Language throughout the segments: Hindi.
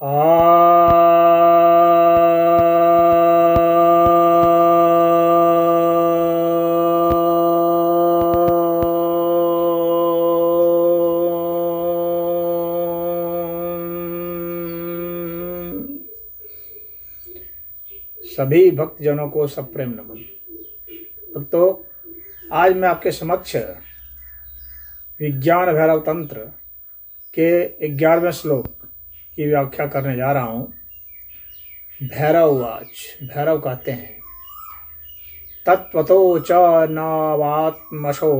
आ सभी भक्तजनों को सप्रेम नमन। भक्तों, आज मैं आपके समक्ष विज्ञान भैरव तंत्र के 11वें श्लोक की व्याख्या करने जा रहा हूँ। भैरववाच, भैरव कहते हैं, तत्त्वतो च नवात्मशो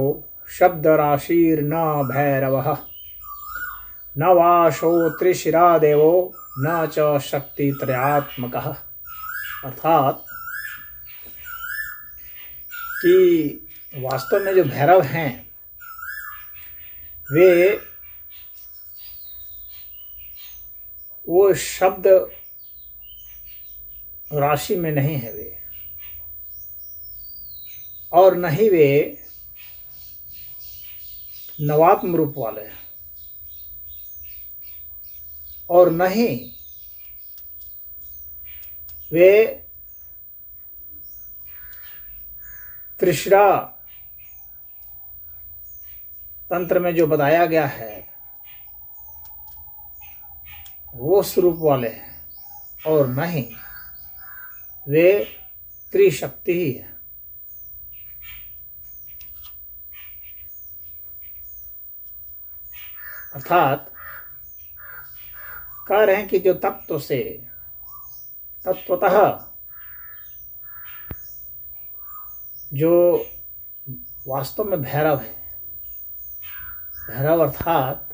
शब्दराशिर्न भैरवः न वाशो त्रिशिरा देवो न च शक्तित्रयात्मकः। अर्थात कि वास्तव में जो भैरव हैं वे वो शब्द राशि में नहीं है वे, और न ही वे नवात्म रूप वाले हैं, और न ही वे त्रिशिरा तंत्र में जो बताया गया है वो स्वरूप वाले हैं, और न ही वे त्रिशक्ति ही है। अर्थात कह रहे हैं कि जो तत्व से तत्वतः जो वास्तव में भैरव है, भैरव अर्थात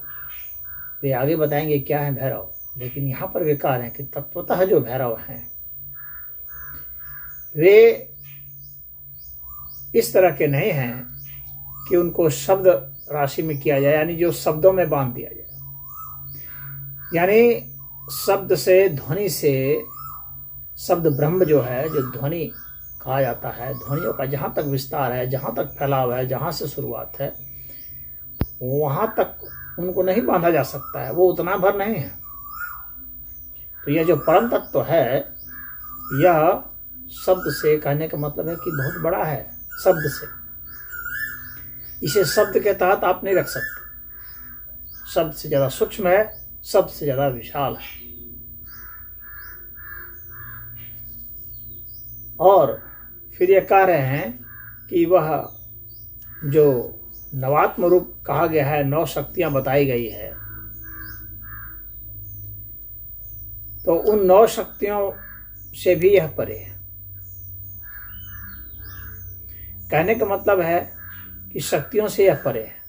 वे आगे बताएंगे क्या है भैरव, लेकिन यहाँ पर वे कह रहे हैं कि तत्वतः जो भैरव हैं वे इस तरह के नहीं हैं कि उनको शब्द राशि में किया जाए, यानी जो शब्दों में बांध दिया जाए, यानी शब्द से, ध्वनि से, शब्द ब्रह्म जो है, जो ध्वनि कहा जाता है, ध्वनियों का जहाँ तक विस्तार है, जहाँ तक फैलाव है, जहाँ से शुरुआत है, वहाँ तक उनको नहीं बांधा जा सकता है, वो उतना भर नहीं है। तो यह जो परम तत्व है, यह शब्द से कहने का मतलब है कि बहुत बड़ा है। शब्द से, इसे शब्द के तहत आप नहीं रख सकते। शब्द से ज़्यादा सूक्ष्म है, शब्द से ज़्यादा विशाल है। और फिर ये कह रहे हैं कि वह जो नवात्म रूप कहा गया है, 9 शक्तियां बताई गई है, तो उन 9 शक्तियों से भी यह परे है। कहने का मतलब है कि शक्तियों से यह परे है।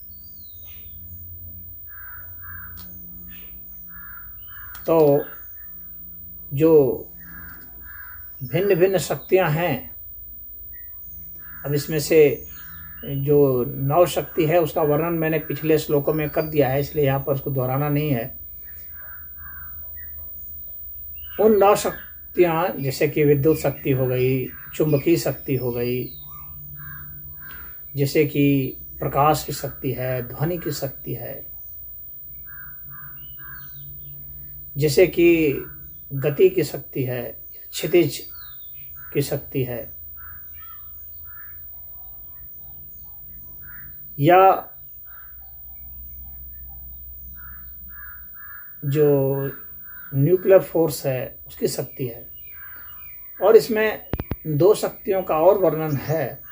तो जो भिन्न भिन्न शक्तियां हैं, अब इसमें से जो 9 शक्ति है उसका वर्णन मैंने पिछले श्लोकों में कर दिया है, इसलिए यहाँ पर उसको दोहराना नहीं है। उन 9 शक्तियाँ जैसे कि विद्युत शक्ति हो गई, चुंबकीय शक्ति हो गई, जैसे कि प्रकाश की शक्ति है, ध्वनि की शक्ति है, जैसे कि गति की शक्ति है, क्षितिज की शक्ति है, या जो न्यूक्लियर फोर्स है उसकी शक्ति है। और इसमें 2 शक्तियों का और वर्णन है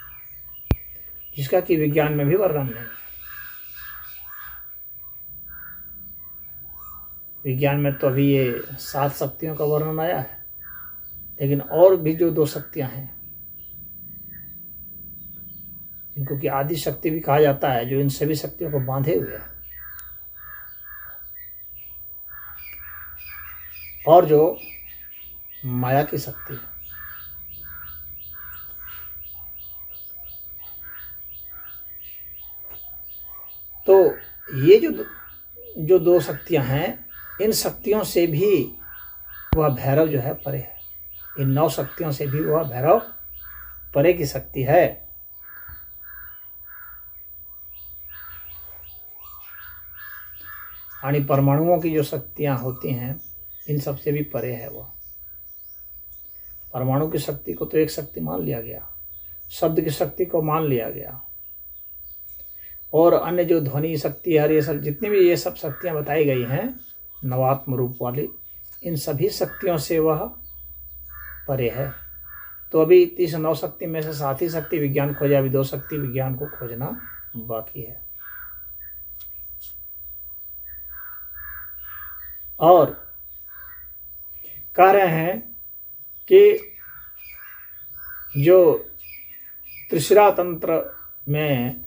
जिसका कि विज्ञान में भी वर्णन नहीं। विज्ञान में तो अभी ये 7 शक्तियों का वर्णन आया है, लेकिन और भी जो 2 शक्तियां हैं, इनको कि आदि शक्ति भी कहा जाता है, जो इन सभी शक्तियों को बांधे हुए है, और जो माया की शक्ति है। तो ये जो 2 शक्तियां हैं, इन शक्तियों से भी वह भैरव जो है परे है। इन 9 शक्तियों से भी वह भैरव परे की शक्ति है। यानी परमाणुओं की जो शक्तियां होती हैं इन सब से भी परे है वह। परमाणु की शक्ति को तो एक शक्ति मान लिया गया, शब्द की शक्ति को मान लिया गया, और अन्य जो ध्वनि शक्ति है, ये सब जितनी भी ये सब शक्तियाँ बताई गई हैं नवात्म रूप वाली, इन सभी शक्तियों से वह परे है। तो अभी 39 शक्ति में से 7 ही शक्ति विज्ञान खोजा, अभी 2 शक्ति विज्ञान को खोजना बाकी है। और कह रहे हैं कि जो त्रिशिरा तंत्र में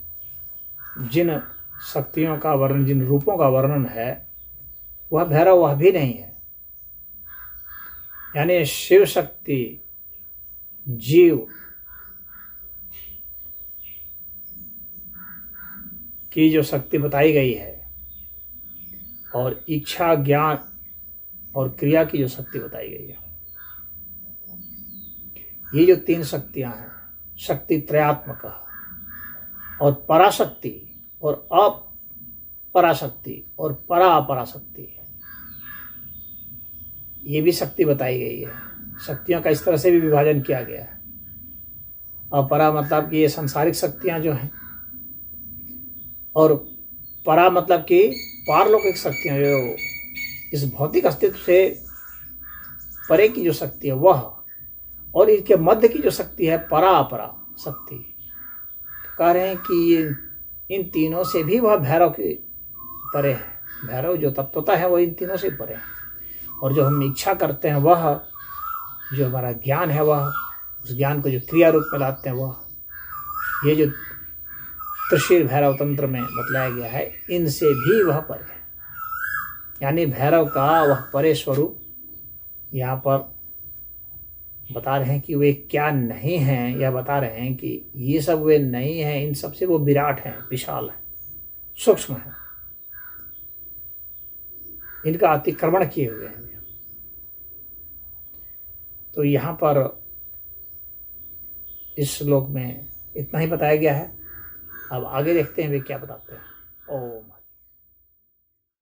जिन शक्तियों का वर्णन, जिन रूपों का वर्णन है, वह भैरव वह भी नहीं है। यानी शिव शक्ति, जीव की जो शक्ति बताई गई है, और इच्छा, ज्ञान और क्रिया की जो शक्ति बताई गई है, ये जो 3 शक्तियां हैं, शक्ति त्रयात्मक और पराशक्ति और अपराशक्ति और परापराशक्ति, ये भी शक्ति बताई गई है। शक्तियों का इस तरह से भी विभाजन किया गया है। अपरा मतलब कि ये सांसारिक शक्तियां जो हैं, और परा मतलब कि पारलौकिक शक्तियां, जो इस भौतिक अस्तित्व से परे की जो शक्ति है वह, और इनके मध्य की जो शक्ति है परापरा शक्ति। तो कह रहे हैं कि ये इन तीनों से भी वह भैरव के परे है। भैरव जो तत्वता है वह इन तीनों से परे है। और जो हम इच्छा करते हैं, वह जो हमारा ज्ञान है, वह उस ज्ञान को जो क्रिया रूप में लाते हैं, वह ये जो त्रिशीर भैरव तंत्र में बतलाया गया है, इनसे भी वह परे है। यानी भैरव का वह परे स्वरूप यहाँ पर बता रहे हैं कि वे क्या नहीं हैं। यह बता रहे हैं कि ये सब वे नहीं हैं, इन सब से वो विराट हैं, विशाल हैं, सूक्ष्म हैं, इनका अतिक्रमण किए हुए हैं। तो यहाँ पर इस श्लोक में इतना ही बताया गया है। अब आगे देखते हैं वे क्या बताते हैं।